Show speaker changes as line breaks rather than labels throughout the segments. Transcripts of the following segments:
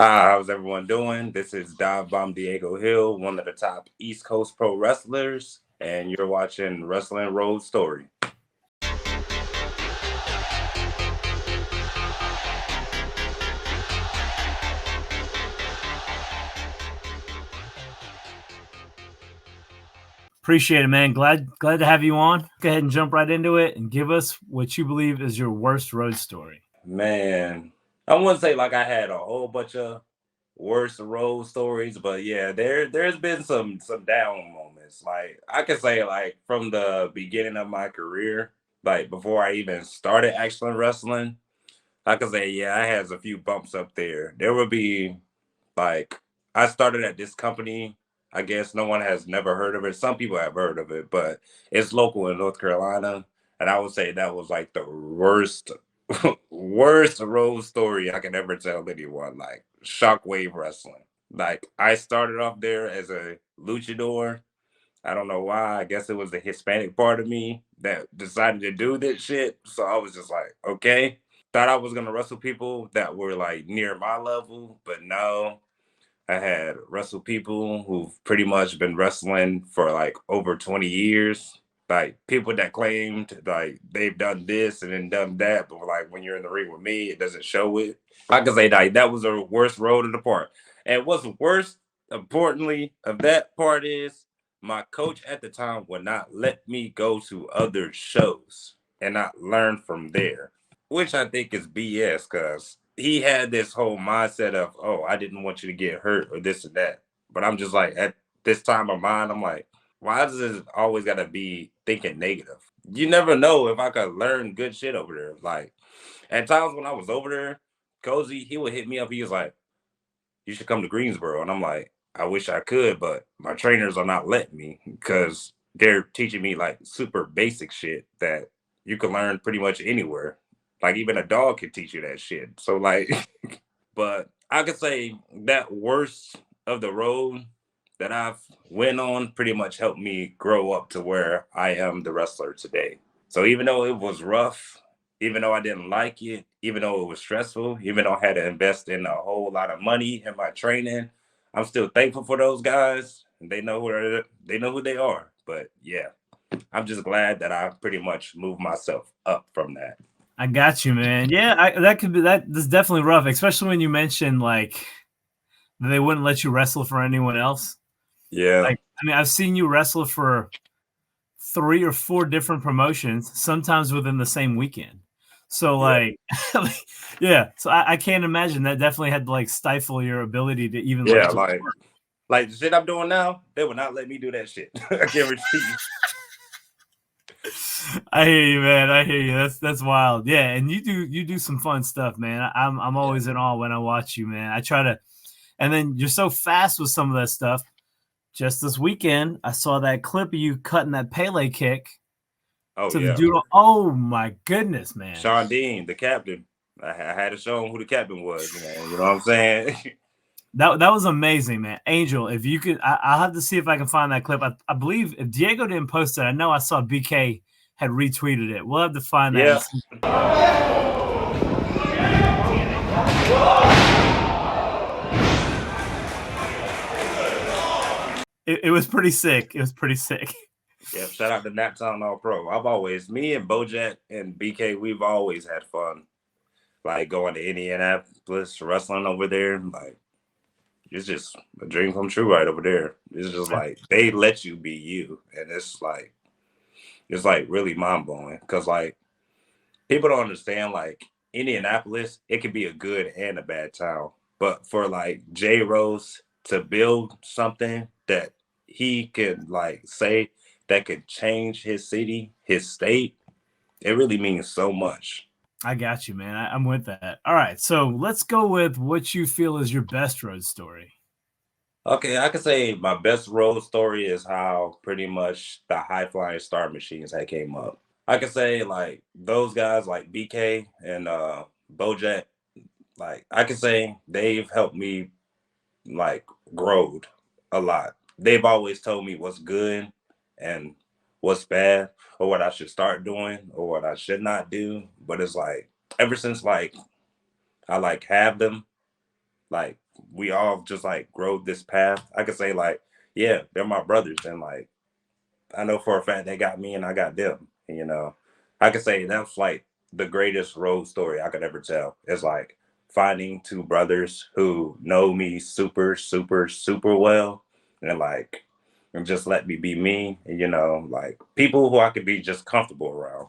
How's everyone doing? This is Divebomb Diego Hill, one of the top East Coast pro wrestlers, and you're watching Wrestling Road Story.
Appreciate it, man. Glad to have you on. Go ahead and jump right into it and give us what you believe is your worst road story.
Man, I wouldn't say like I had a whole bunch of worst road stories, but yeah, there's been some down moments. Like I could say like from the beginning of my career, like before I even started actually wrestling, I could say yeah, I had a few bumps up there. There would be like I started at this company. I guess no one has never heard of it. Some people have heard of it, but it's local in North Carolina. And I would say that was like the worst, worst road story I can ever tell anyone. Like Shockwave Wrestling. Like I started off there as a luchador. I don't know why. I guess it was the Hispanic part of me that decided to do this shit. So I was just like, okay. Thought I was gonna wrestle people that were like near my level, but no, I had wrestled people who've pretty much been wrestling for like over 20 years. Like people that claimed like they've done this and then done that, but like when you're in the ring with me, it doesn't show it. I can say like that was the worst road of the part. And what's worse, importantly, of that part is my coach at the time would not let me go to other shows and not learn from there, which I think is BS because he had this whole mindset of, oh, I didn't want you to get hurt or this or that. But I'm just like, at this time of mine, I'm like, why does it always got to be thinking negative? You never know if I could learn good shit over there. Like, at times when I was over there, Cozy, he would hit me up. He was like, you should come to Greensboro. And I'm like, I wish I could, but my trainers are not letting me because they're teaching me like super basic shit that you can learn pretty much anywhere. Like even a dog can teach you that shit. So like, but I could say that worst of the road that I've went on pretty much helped me grow up to where I am the wrestler today. So even though it was rough, even though I didn't like it, even though it was stressful, even though I had to invest in a whole lot of money in my training, I'm still thankful for those guys. They know who they are. But yeah, I'm just glad that I pretty much moved myself up from that.
I got you, man. Yeah, that could be that. That's definitely rough, especially when you mentioned like they wouldn't let you wrestle for anyone else.
Yeah.
Like, I mean, I've seen you wrestle for 3 or 4 different promotions, sometimes within the same weekend. So
Yeah.
like, yeah. So I can't imagine that definitely had to like stifle your ability to even
Yeah,
like to
like the shit I'm doing now, they would not let me do that shit. I guarantee you.
I hear you, man. I hear you. That's wild. Yeah, and you do some fun stuff, man. I'm
Yeah.
always in awe when I watch you, man. I try to, and then you're so fast with some of that stuff. Just this weekend, I saw that clip of you cutting that Pele kick
Oh
to the
yeah.
dude. Oh my goodness, man.
Sean Dean, the captain. I had to show him who the captain was, man. You know what I'm saying?
That was amazing, man. Angel, if you could, I'll have to see if I can find that clip. I believe if Diego didn't post it, I know I saw BK had retweeted it. We'll have to find that.
Yeah.
And see. It was pretty sick. It was pretty sick.
Yep. Shout out to Naptown All Pro. Me and Bojack and BK, we've always had fun. Like going to Indianapolis, wrestling over there. Like it's just a dream come true right over there. It's just like they let you be you. And it's like really mind blowing. Cause like people don't understand like Indianapolis, it could be a good and a bad town. But for like J Rose to build something that he could like say that could change his city, his state, it really means so much.
I got you, man. I'm with that. All right, so let's go with what you feel is your best road story.
Okay, I could say my best road story is how pretty much the high flying star machines had came up. I could say like those guys like BK and Bojack, like I could say they've helped me like growed a lot. They've always told me what's good and what's bad or what I should start doing or what I should not do. But it's like ever since like I like have them, like we all just like grow this path. I could say like, yeah, they're my brothers, and like I know for a fact they got me and I got them. And, I could say that's like the greatest road story I could ever tell. It's like finding two brothers who know me super, super, super well, and like and just let me be me. And, like people who I could be just comfortable around.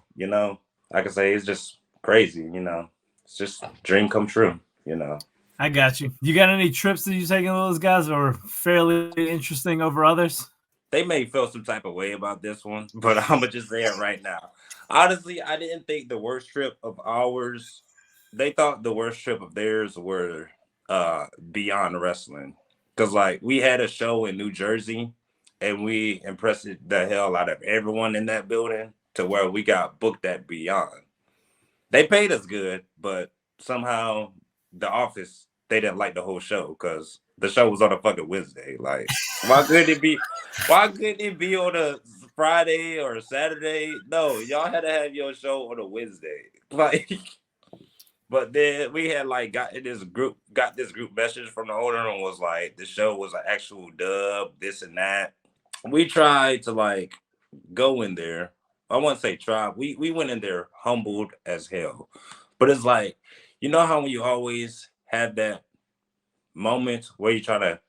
I could say it's just crazy. It's just dream come true.
I got you. You got any trips that you taking with those guys that were fairly interesting over others?
They may feel some type of way about this one, but I'm gonna just say it right now. Honestly, I didn't think the worst trip of ours. They thought the worst trip of theirs were beyond wrestling, because like we had a show in New Jersey, and we impressed the hell out of everyone in that building to where we got booked at Beyond. They paid us good, but somehow the office they didn't like the whole show because the show was on a fucking Wednesday. Like, why couldn't it be? Why couldn't it be on a Friday or a Saturday? No, y'all had to have your show on a Wednesday. Like, but then we had like got this group message from the owner and was like, the show was an actual dub, this and that. We tried to like go in there. I wouldn't say try. We went in there humbled as hell. But it's like, you know how when you always have that moment where you try to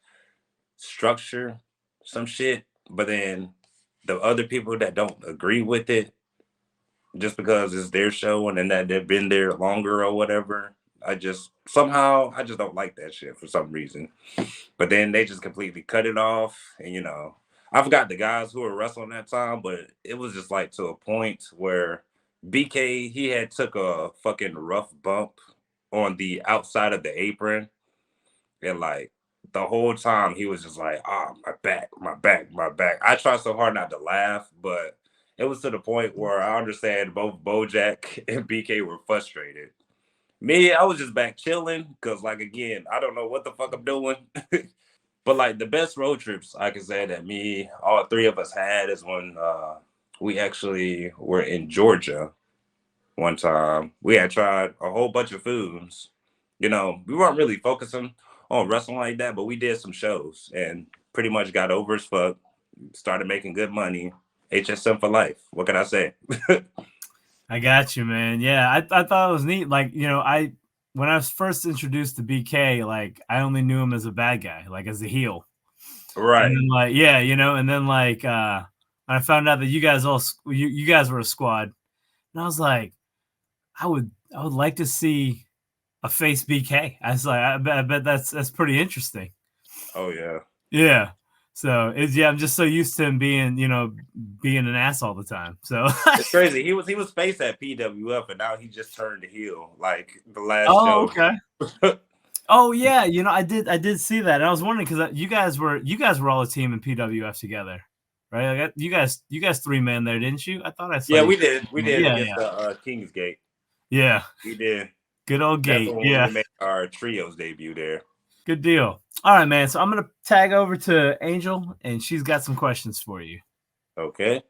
structure some shit, but then the other people that don't agree with it just because it's their show and then that they've been there longer or whatever. I just don't like that shit for some reason. But then they just completely cut it off. And I forgot the guys who were wrestling that time, but it was just like to a point where BK he had took a fucking rough bump on the outside of the apron, and like the whole time he was just like, "Ah, my back, my back, my back." I tried so hard not to laugh, but it was to the point where I understand both Bojack and BK were frustrated. Me, I was just back chilling because, like, again, I don't know what the fuck I'm doing. But like the best road trips I can say that all three of us had is when we actually were in Georgia one time. We had tried a whole bunch of foods. We weren't really focusing on wrestling like that, but we did some shows and pretty much got over as fuck. Started making good money. HSM for life. What can I say?
I got you, man. Yeah, I thought it was neat. Like, when I was first introduced to BK, like I only knew him as a bad guy, like as a heel. And
Right.
then like, yeah, and then like I found out that you guys were a squad. And I was like, I would like to see a face BK. I was like, I bet that's pretty interesting.
Oh yeah.
Yeah. So I'm just so used to him being, being an ass all the time. So
It's crazy. He was face at PWF and now he just turned heel like the last
oh,
show.
okay. Oh yeah, I did see that. And I was wondering because you guys were all a team in PWF together, right? Like, you guys 3-man there, didn't you? I thought I saw
Yeah,
you.
we did. We did
Yeah,
against
yeah,
the Kingsgate.
yeah.
We did.
Good old
That's
Gate.
when
Yeah,
we made our trios debut there.
good deal. All right, man. So I'm gonna tag over to Angel, and she's got some questions for you.
Okay.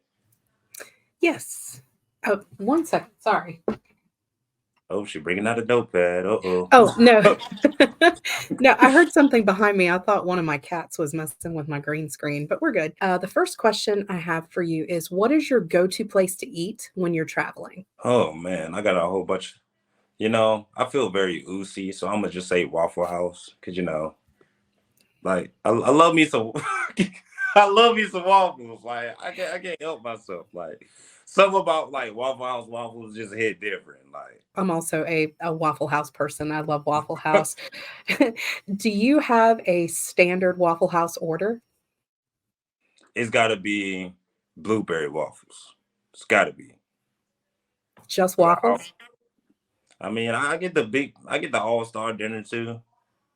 Yes. Oh, 1 second. Sorry.
Oh, she bringing out a notepad. Uh-oh.
Oh, no. No, I heard something behind me. I thought one of my cats was messing with my green screen, but we're good. The first question I have for you is what is your go-to place to eat when you're traveling?
Oh man, I got a whole bunch. I feel very oozy, so I'm gonna just say Waffle House, because like I love me some I love me some waffles. Like I can't help myself. Like something about like Waffle House waffles just hit different. Like
I'm also a Waffle House person. I love Waffle House. Do you have a standard Waffle House order?
it's gotta be blueberry waffles. It's gotta be.
Just
But
waffles?
I mean, I get the All Star dinner too.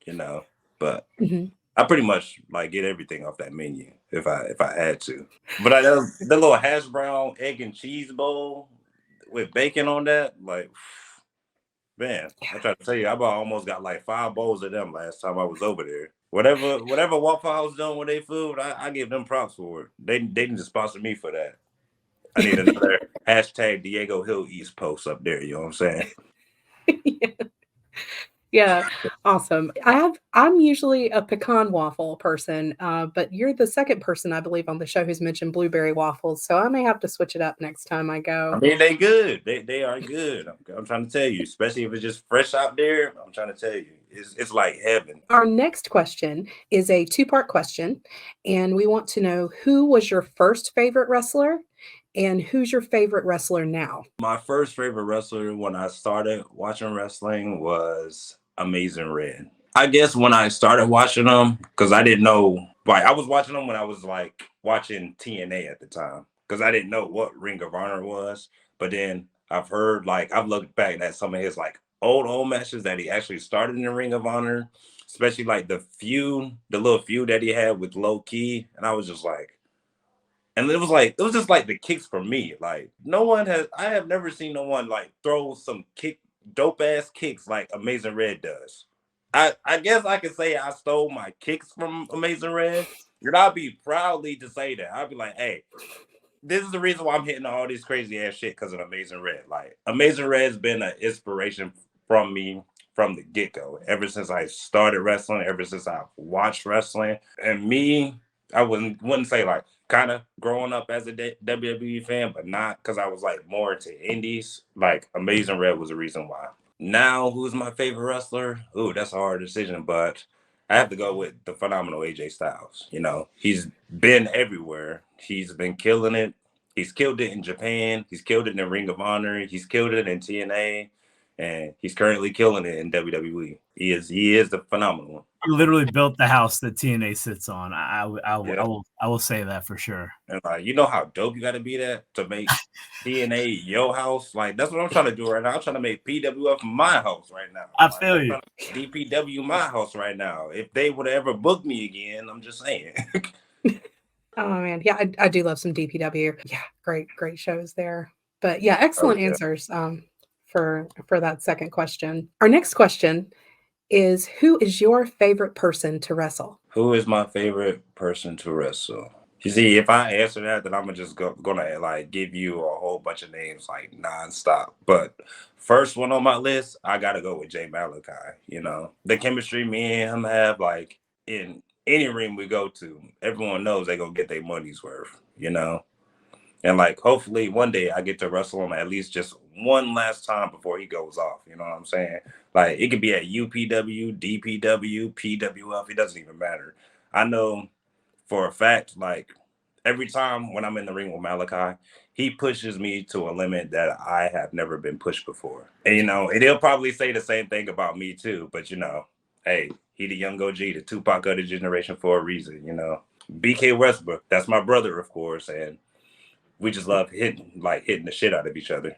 You know, but
Mhm.
I pretty much like get everything off that menu if I had to. But the little hash brown egg and cheese bowl with bacon on that, like man, I try to tell you, I about almost got like 5 bowls of them last time I was over there. Whatever Waffle House done with their food, I give them props for it. They need to sponsor me for that. I need another hashtag Diego Hill East post up there. You know what I'm saying?
Yeah. Yeah, awesome. I'm usually a pecan waffle person, but you're the second person I believe on the show who's mentioned blueberry waffles, so I may have to switch it up next time I
I
go.
mean, they good. They are good. I'm trying to tell you, especially if it's just fresh out there. I'm trying to tell you, it's like heaven.
Our next question is a two-part question, and we want to know who was your first favorite wrestler and who's your favorite wrestler now?
My first favorite wrestler when I started watching wrestling was Amazing Red. I guess when I started watching them, because I didn't know, like I was watching them when I was like watching TNA at the time, because I didn't know what Ring of Honor was. But then I've looked back at some of his like old matches that he actually started in the Ring of Honor, especially like the little feud that he had with Low Key, and I was just like, and it was just like the kicks for me. Like I have never seen no one like throw some dope ass kicks like Amazing Red does. I guess I could say I stole my kicks from Amazing Red. And I'll be proudly to say that. I'll be like, hey, this is the reason why I'm hitting all this crazy ass shit because of Amazing Red. Like Amazing Red's been an inspiration from me from the get go. Ever since I started wrestling, ever since I watched wrestling, and me, I wouldn't say like kind of growing up as a WWE fan, but not because I was like more into indies. Like Amazing Red was the reason why. Now, who's my favorite wrestler? Ooh, that's a hard decision, but I have to go with the phenomenal AJ Styles. You know, he's been everywhere. He's been killing it. He's killed it in Japan. He's killed it in Ring of Honor. He's killed it in TNA, and he's currently killing it in WWE. He is the phenomenal one.
He literally built the house that TNA sits on.
Yeah,
I will say that for sure.
and like you know how dope you got to be that to make TNA your house. Like that's what I'm trying to do right now. I'm trying to make PWF my house right now.
I
Like
feel
I'm
you.
trying to make DPW my house right now. If they would ever book me again, I'm just saying.
Oh man, yeah, I do love some DPW. Yeah, great shows there. But yeah,
Oh
excellent
yeah.
answers for that second question. Our next question is who is your favorite person to wrestle?
Who is my favorite person to wrestle? You see, if I answer that, then I'm just gonna like give you a whole bunch of names like nonstop. But first one on my list, I gotta go with Jay Malachi. You know, the chemistry me and him have, like in any ring we go to, everyone knows they gonna get their money's worth. You know, and like hopefully one day I get to wrestle him at least just one last time before he goes off. You know what I'm saying? Like it could be at UPW, DPW, PWF. It doesn't even matter. I know for a fact, like every time when I'm in the ring with Malachi, he pushes me to a limit that I have never been pushed before. And you know, and he'll probably say the same thing about me too. But you know, hey, he the young OG, the Tupac of the generation for a reason. You know, BK Westbrook, that's my brother, of course, and we just love hitting the shit out of each other.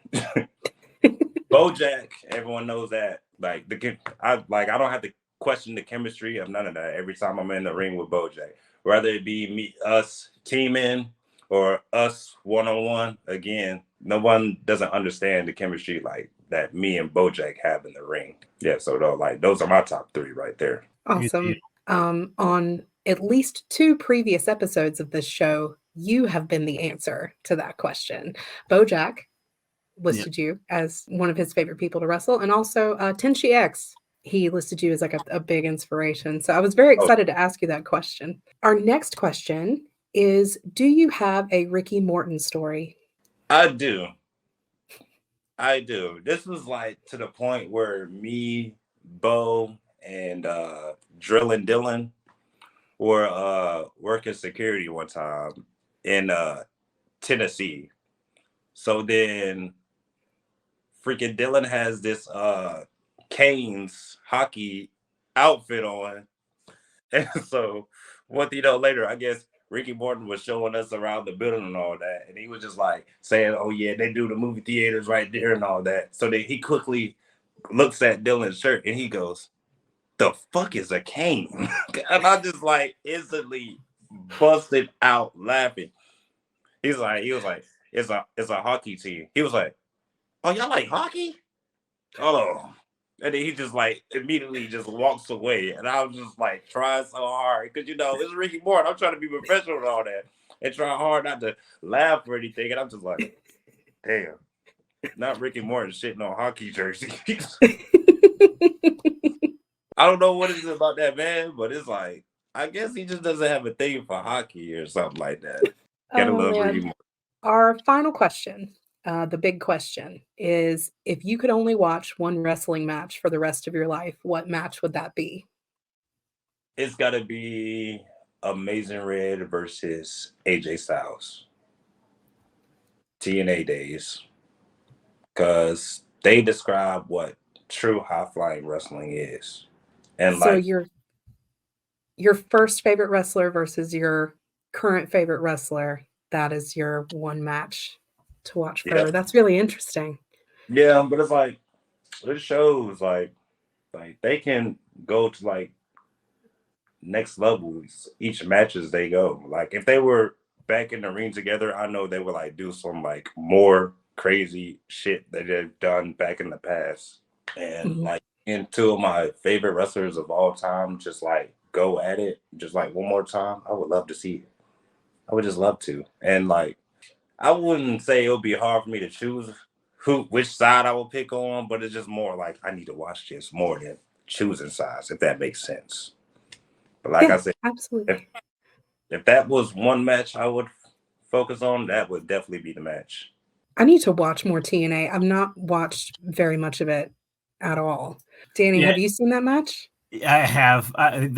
Bojack, everyone knows that. I don't have to question the chemistry of none of that every time I'm in the ring with Bojack. Whether it be us teaming or us one on one, again, no one doesn't understand the chemistry like that me and Bojack have in the ring. Yeah, so though, like those are my top three right there.
Good deal.
Awesome. On at least two previous episodes of this show, you have been the answer to that question. Bojack
Yeah.
listed you as one of his favorite people to wrestle, and also Tenchi X. He listed you as like a big inspiration. So I was very
Oh,
excited to ask you that question. Our next question is do you have a Ricky Morton story?
I do. I do. This was like to the point where me, Bo, and Drillin' Dylan were working security one time in Tennessee. So then freaking Dylan has this Canes hockey outfit on. And so what you know later, I guess Ricky Morton was showing us around the building and all that. And he was just like saying, oh yeah, they do the movie theaters right there and all that. So then he quickly looks at Dylan's shirt and he goes, the fuck is a cane? And I just like instantly busted out laughing. He was like, it's a hockey team. He was like, oh, y'all like hockey? Oh. And then he just like immediately just walks away. And I was just like trying so hard. Cause you know, it's Ricky Morton. I'm trying to be professional and all that. And trying hard not to laugh or anything. And I'm just like, damn, not Ricky Morton shitting on hockey jerseys. I don't know what it is about that man, but it's like I guess he just doesn't have a thing for hockey or something like that. Gotta
Oh
love
man.
Reed.
Our final question, the big question is if you could only watch one wrestling match for the rest of your life, what match would that be?
It's gotta be Amazing Red versus AJ Styles. TNA days. Because they describe what true high flying wrestling is. And
So
like,
your first favorite wrestler versus your current favorite wrestler, that is your one match to watch
yeah,
forever. That's really interesting.
yeah, but it's like it shows like they can go to like next levels each matches they go. Like if they were back in the ring together, I know they would like do some like more crazy shit that they've done back in the past. And
Mhm.
like in two of my favorite wrestlers of all time, just like go at it, just like one more time. I would love to see it. I would just love to. And like I wouldn't say it would be hard for me to choose which side I would pick on, but it's just more like I need to watch this more than choosing sides, if that makes sense. But like I
Yeah,
said, if
absolutely.
if that was one match I would focus on, that would definitely be the match.
I need to watch more TNA. I've not watched very much of it at all. Danny,
Yeah,
have you seen that match?
I have. I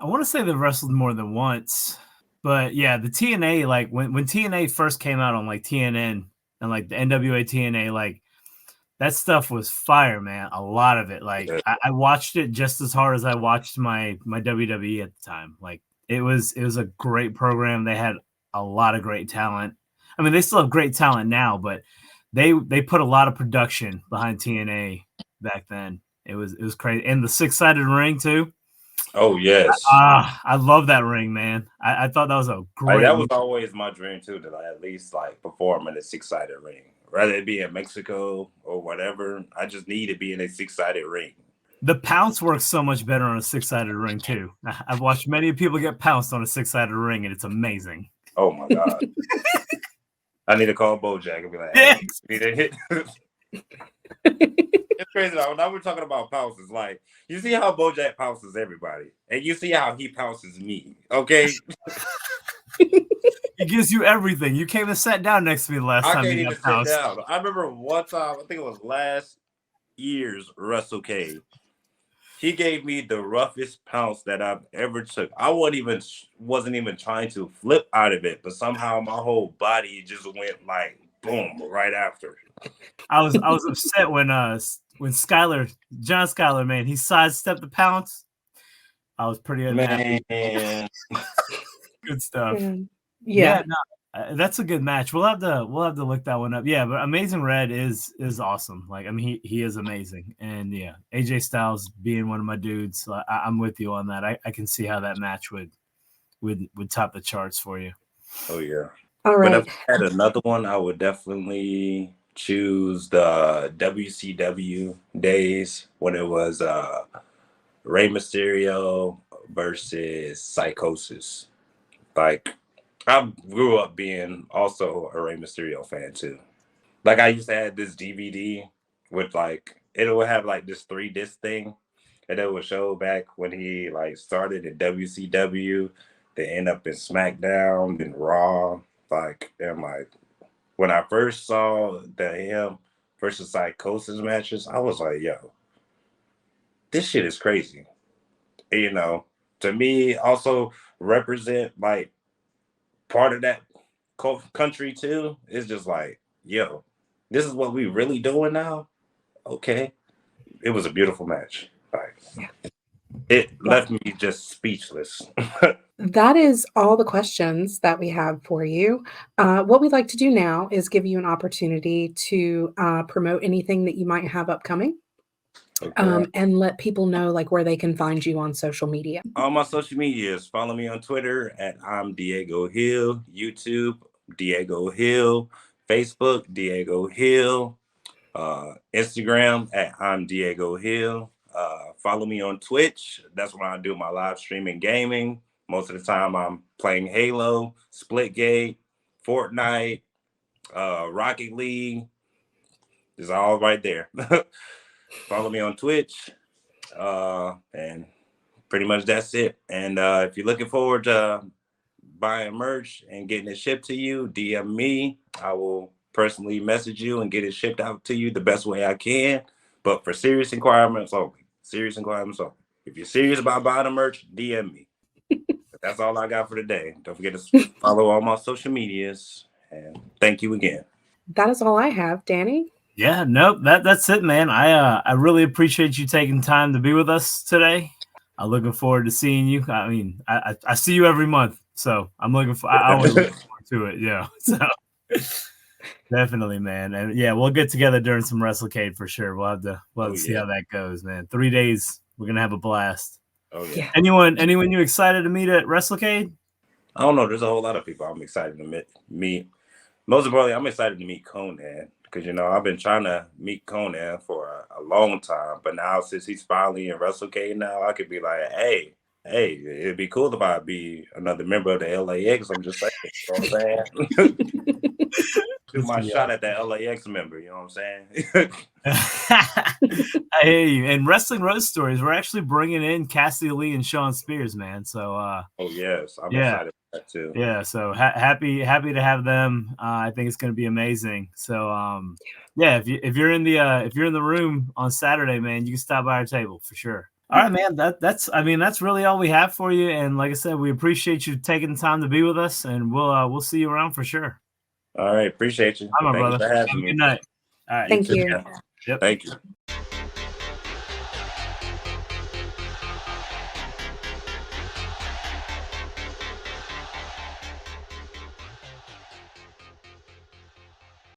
want to say they've wrestled more than once, but yeah, the TNA, like when TNA first came out on like TNN and like the NWA TNA, like that stuff was fire, man. A lot of it. Like
Yeah.
I watched it just as hard as I watched my WWE at the time. Like it was a great program. They had a lot of great talent. I mean, they still have great talent now, but they put a lot of production behind TNA back then. It was crazy. And the six-sided ring too.
Oh yes.
I love that ring, man. I thought that was a
Like
great
that was
move.
always my dream too, to like, at least like perform in a six-sided ring. Rather it be in Mexico or whatever. I just need to be in a six-sided ring.
The pounce works so much better on a six-sided ring too. I've watched many people get pounced on a six-sided ring, and it's amazing.
Oh my God. I need to call Bojack and be like,
Yeah,
hey, you need to hit. It's crazy though. Now we're talking about pounces. Like, you see how Bojack pounces everybody, and you see how he pounces me. Okay,
he gives you everything. You came and sat down next to me the last
I
time
can't
you
even
got
sit
pounced.
down. I remember one time, I think it was last year's Russell K. He gave me the roughest pounce that I've ever took. I wasn't even trying to flip out of it, but somehow my whole body just went like boom right after.
I was upset when John Skyler, man, he sidestepped the pounce. I was pretty unhappy.
Man,
Good stuff.
Man.
Yeah,
Yeah.
no, that's a good match. We'll have to look that one up. Yeah, but Amazing Red is awesome. Like, I mean, he is amazing, and yeah, AJ Styles being one of my dudes, so I'm with you on that. I can see how that match would top the charts for you.
oh yeah.
All
But if
right.
I had another one, I would definitely choose the WCW days when it was Rey Mysterio versus Psychosis. Like I grew up being also a Rey Mysterio fan too. Like I used to have this DVD with like it would have like this 3 disc thing, and it would show back when he like started in WCW, then end up in SmackDown, then Raw. Like and like when I first saw the him versus Psychosis matches, I was like, yo, this shit is crazy. And, you know, to me, also represent like part of that country too. It's just like, yo, this is what we really doing now. Okay, it was a beautiful match. Like
Yeah.
it
Well,
left me just speechless.
that is all the questions that we have for you. What we'd like to do now is give you an opportunity to promote anything that you might have upcoming,
Okay.
and let people know like where they can find you on social media.
All my social medias. Follow me on Twitter at I'm Diego Hill, YouTube Diego Hill, Facebook Diego Hill, Instagram at I'm Diego Hill. Follow me on Twitch. That's when I do my live streaming gaming. Most of the time I'm playing Halo, Splitgate, Fortnite, Rocket League. It's all right there. Follow me on Twitch. And pretty much that's it. And if you're looking forward to buying merch and getting it shipped to you, DM me. I will personally message you and get it shipped out to you the best way I can. But for serious inquiries only. Serious inquiries only. If you're serious about buying the merch, DM me. But that's all I got for today. Don't forget to follow all my social medias. And thank you again.
That is all I have, Danny.
Yeah, nope, that's it, man. I really appreciate you taking time to be with us today. I'm looking forward to seeing you. I mean, I see you every month, so I'm looking for. I always look forward to it. Yeah, so definitely, man. And yeah, we'll get together during some WrestleCade for sure. We'll have to see how that goes, man. 3 days, we're gonna have a blast.
Oh yeah.
Yeah.
Anyone you excited to meet at WrestleCade?
I don't know. There's a whole lot of people I'm excited to meet. Most importantly, I'm excited to meet Conan because I've been trying to meet Conan for a long time, but now since he's finally in WrestleCade now, I could be like, hey, it'd be cool if I be another member of the LAX. I'm just saying, you know what I'm saying? Do my shot at that LAX member, you know what I'm saying?
I hear you. And Wrestling Road Stories, we're actually bringing in Cassidy Lee and Sean Spears, man. So,
oh yes, I'm excited for that too.
Yeah, so happy to have them. I think it's going to be amazing. So, yeah, if you're in the room on Saturday, man, you can stop by our table for sure. All right, man. That's really all we have for you. And like I said, we appreciate you taking the time to be with us, and we'll see you around for sure.
All right, appreciate you.
All right, my brother.
You for having me.
Good night. All right.
Thank you.
Yep.
Thank you.